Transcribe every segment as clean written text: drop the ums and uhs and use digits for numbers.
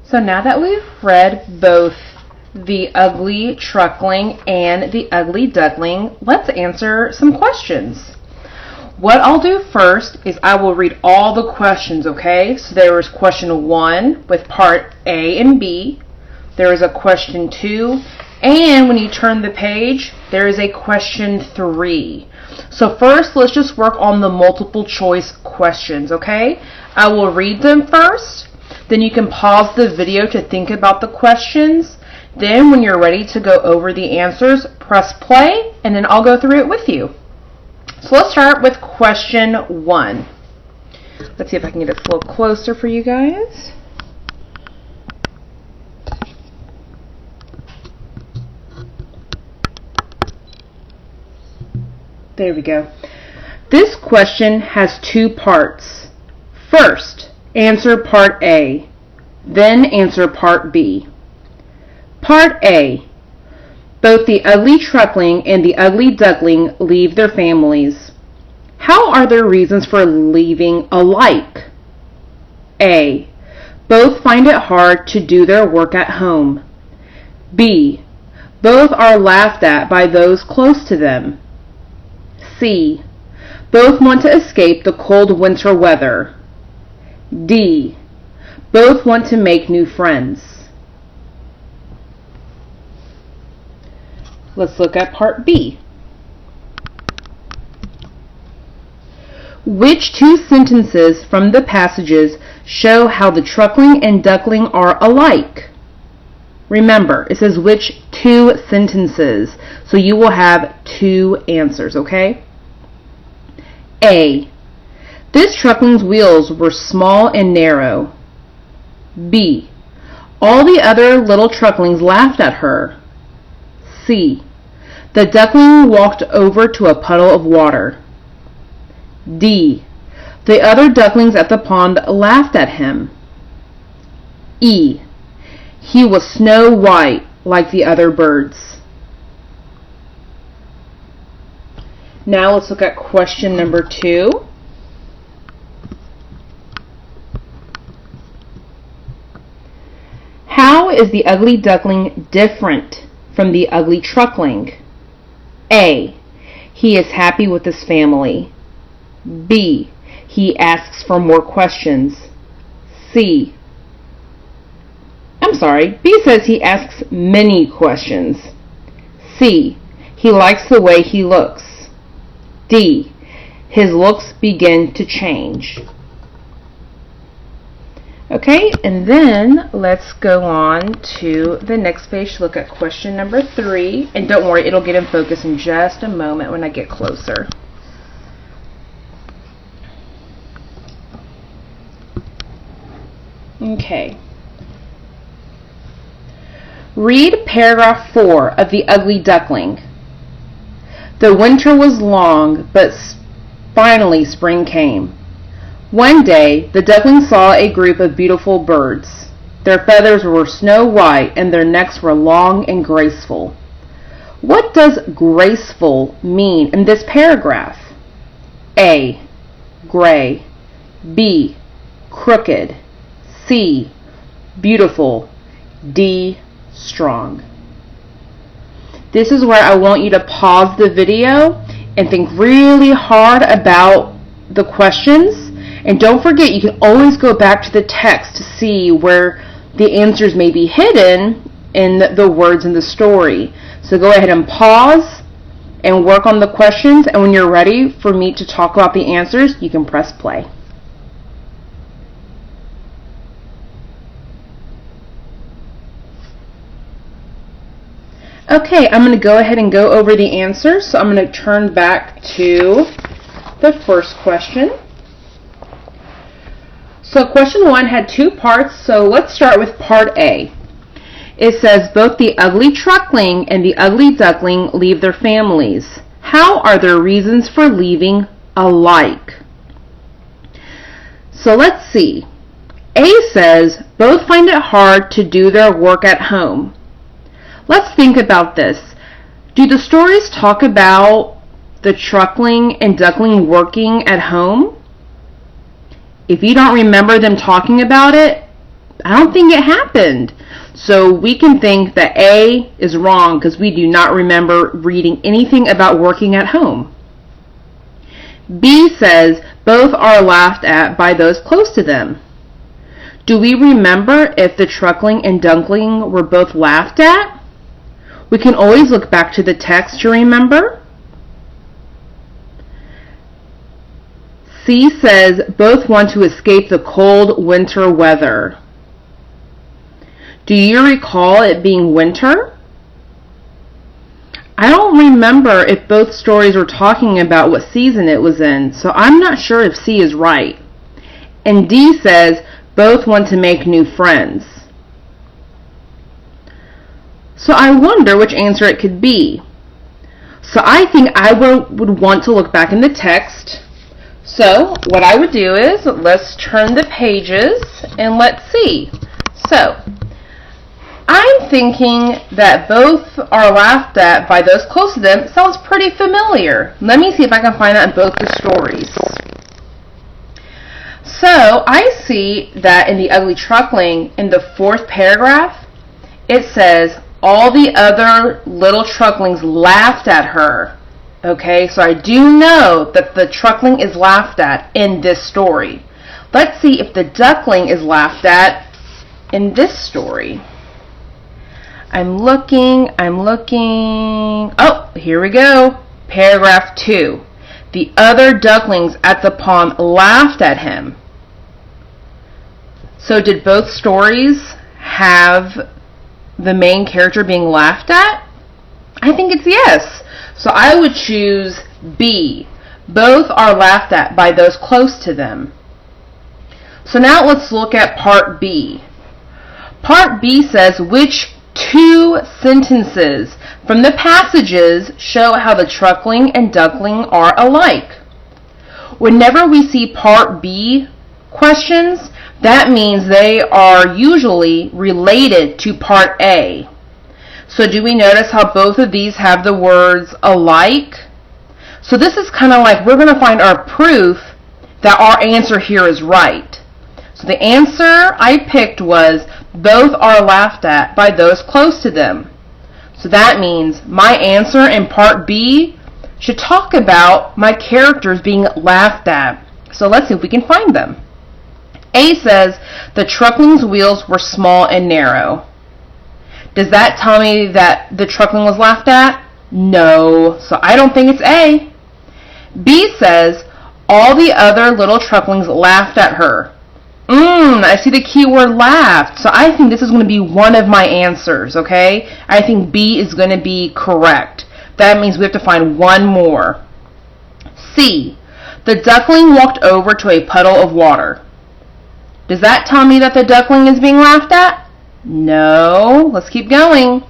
So now that we've read both the ugly truckling and the ugly duckling, let's answer some questions. What I'll do first is I will read all the questions, okay? So there is question 1 with part A and B. There is a question 2, and when you turn the page, there is a question 3. So first, let's just work on the multiple choice questions, okay? I will read them first, then you can pause the video to think about the questions. Then when you're ready to go over the answers, press play, and then I'll go through it with you. So let's start with question 1. Let's see if I can get it a little closer for you guys. There we go. This question has 2 parts. First, answer part A, then answer part B. Part A. Both the ugly truckling and the ugly duckling leave their families. How are their reasons for leaving alike? A. Both find it hard to do their work at home. B. Both are laughed at by those close to them. C. Both want to escape the cold winter weather. D. Both want to make new friends. Let's look at part B. Which 2 sentences from the passages show how the truckling and duckling are alike? Remember, it says which 2 sentences, so you will have 2 answers, okay? A. This truckling's wheels were small and narrow. B. All the other little trucklings laughed at her. C. The duckling walked over to a puddle of water. D. The other ducklings at the pond laughed at him. E. He was snow white like the other birds. Now let's look at question number 2. How is the ugly duckling different from the ugly truckling? A. He is happy with his family. B. He asks for more questions. B says he asks many questions. C. He likes the way he looks. D. His looks begin to change. Okay, and then let's go on to the next page to look at question number 3. And don't worry, it'll get in focus in just a moment when I get closer. Okay. Read paragraph 4 of The Ugly Duckling. The winter was long, but finally spring came. One day, the duckling saw a group of beautiful birds. Their feathers were snow white and their necks were long and graceful. What does graceful mean in this paragraph? A. Gray. B. Crooked. C. Beautiful. D. Strong. This is where I want you to pause the video and think really hard about the questions. And don't forget, you can always go back to the text to see where the answers may be hidden in the words in the story. So go ahead and pause and work on the questions, and when you're ready for me to talk about the answers, you can press play. Okay, I'm going to go ahead and go over the answers. So I'm going to turn back to the first question. So question 1 had 2 parts, so let's start with part A. It says, both the ugly truckling and the ugly duckling leave their families. How are their reasons for leaving alike? So let's see. A says, both find it hard to do their work at home. Let's think about this. Do the stories talk about the truckling and duckling working at home? If you don't remember them talking about it, I don't think it happened. So we can think that A is wrong because we do not remember reading anything about working at home. B says both are laughed at by those close to them. Do we remember if the Truckling and Duckling were both laughed at? We can always look back to the text to remember. C says both want to escape the cold winter weather. Do you recall it being winter? I don't remember if both stories were talking about what season it was in, so I'm not sure if C is right. And D says both want to make new friends. So I wonder which answer it could be. So I think I would want to look back in the text. So what I would do is, let's turn the pages and let's see. So I'm thinking that both are laughed at by those close to them. Sounds pretty familiar. Let me see if I can find that in both the stories. So I see that in the Ugly Truckling, in the 4th paragraph, it says, all the other little Trucklings laughed at her. Okay, so I do know that the Truckling is laughed at in this story. Let's see if the Duckling is laughed at in this story. I'm looking. Oh, here we go. Paragraph 2. The other ducklings at the pond laughed at him. So did both stories have the main character being laughed at? I think it's yes. So I would choose B. Both are laughed at by those close to them. So now let's look at part B. Part B says which 2 sentences from the passages show how the Truckling and Duckling are alike. Whenever we see part B questions, that means they are usually related to part A. So do we notice how both of these have the words alike? So this is kind of like we're going to find our proof that our answer here is right. So the answer I picked was both are laughed at by those close to them. So that means my answer in part B should talk about my characters being laughed at. So let's see if we can find them. A says the Truckling's wheels were small and narrow. Does that tell me that the Truckling was laughed at? No, so I don't think it's A. B says all the other little Trucklings laughed at her. I see the key word laughed, so I think this is going to be one of my answers, okay? I think B is going to be correct. That means we have to find one more. C, the Duckling walked over to a puddle of water. Does that tell me that the Duckling is being laughed at? No. Let's keep going.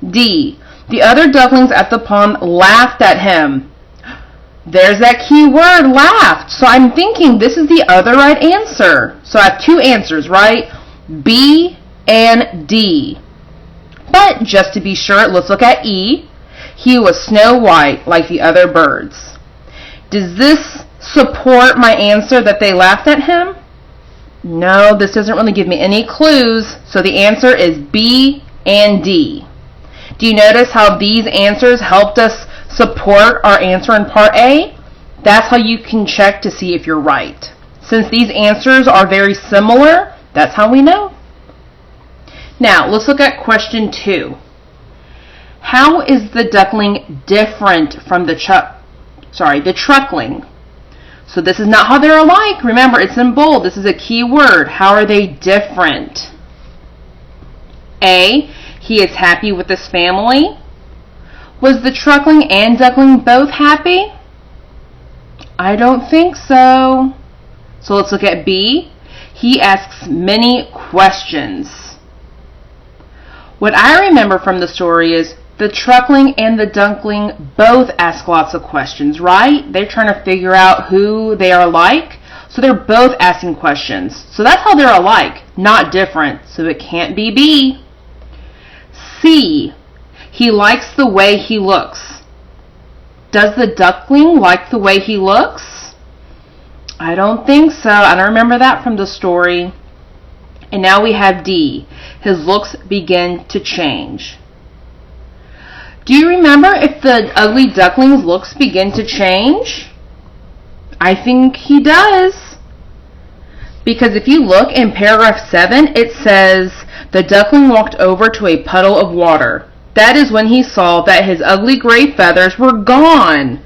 D, the other ducklings at the pond laughed at him. There's that key word, laughed. So I'm thinking this is the other right answer. So I have 2 answers, right? B and D. But just to be sure, let's look at E. He was snow white like the other birds. Does this support my answer that they laughed at him? No, this doesn't really give me any clues. So the answer is B and D. Do you notice how these answers helped us support our answer in part A? That's how you can check to see if you're right. Since these answers are very similar, that's how we know. Now, let's look at question 2. How is the duckling different from the truckling? So this is not how they're alike. Remember, it's in bold. This is a key word. How are they different? A, he is happy with his family. Was the truckling and duckling both happy? I don't think so. So let's look at B. He asks many questions. What I remember from the story is the truckling and the duckling both ask lots of questions, right? They're trying to figure out who they are like. So they're both asking questions. So that's how they're alike, not different. So it can't be B. C, he likes the way he looks. Does the duckling like the way he looks? I don't think so. I don't remember that from the story. And now we have D. His looks begin to change. Do you remember if the ugly duckling's looks begin to change? I think he does. Because if you look in paragraph 7, it says, the duckling walked over to a puddle of water. That is when he saw that his ugly gray feathers were gone.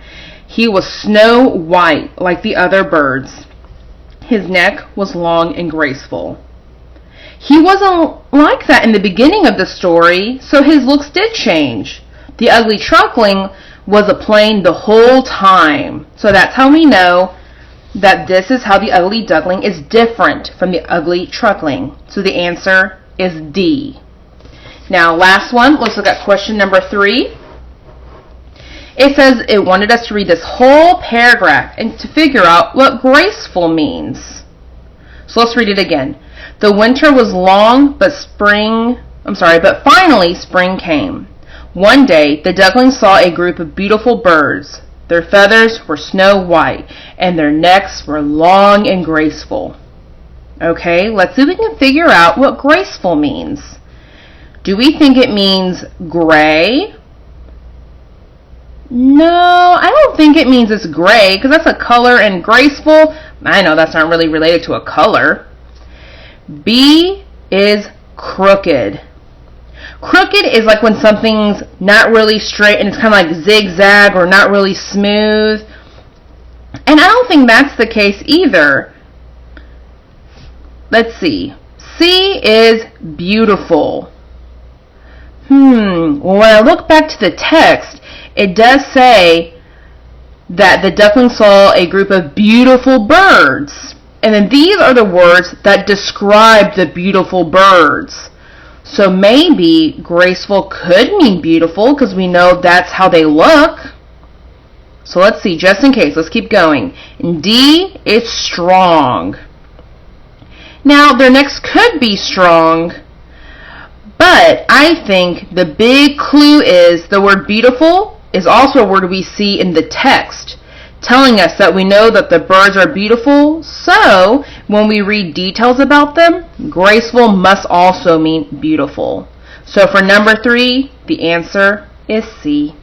He was snow white like the other birds. His neck was long and graceful. He wasn't like that in the beginning of the story, so his looks did change. The ugly truckling was a plain the whole time. So that's how we know that this is how the ugly duckling is different from the ugly truckling. So the answer is D. Now, last one. Let's look at question number 3. It says it wanted us to read this whole paragraph and to figure out what graceful means. So let's read it again. The winter was long, but finally spring came. One day, the duckling saw a group of beautiful birds. Their feathers were snow white, and their necks were long and graceful. Okay, let's see if we can figure out what graceful means. Do we think it means gray? No, I don't think it means it's gray, because that's a color, and graceful, I know that's not really related to a color. B is crooked. Crooked is like when something's not really straight and it's kind of like zigzag or not really smooth. And I don't think that's the case either. Let's see. C is beautiful. Well, when I look back to the text, it does say that the duckling saw a group of beautiful birds. And then these are the words that describe the beautiful birds. So maybe graceful could mean beautiful because we know that's how they look. So let's see, just in case, let's keep going. And D is strong. Now, their necks could be strong, but I think the big clue is the word beautiful is also a word we see in the text, telling us that we know that the birds are beautiful, so when we read details about them, graceful must also mean beautiful. So for number 3, the answer is C.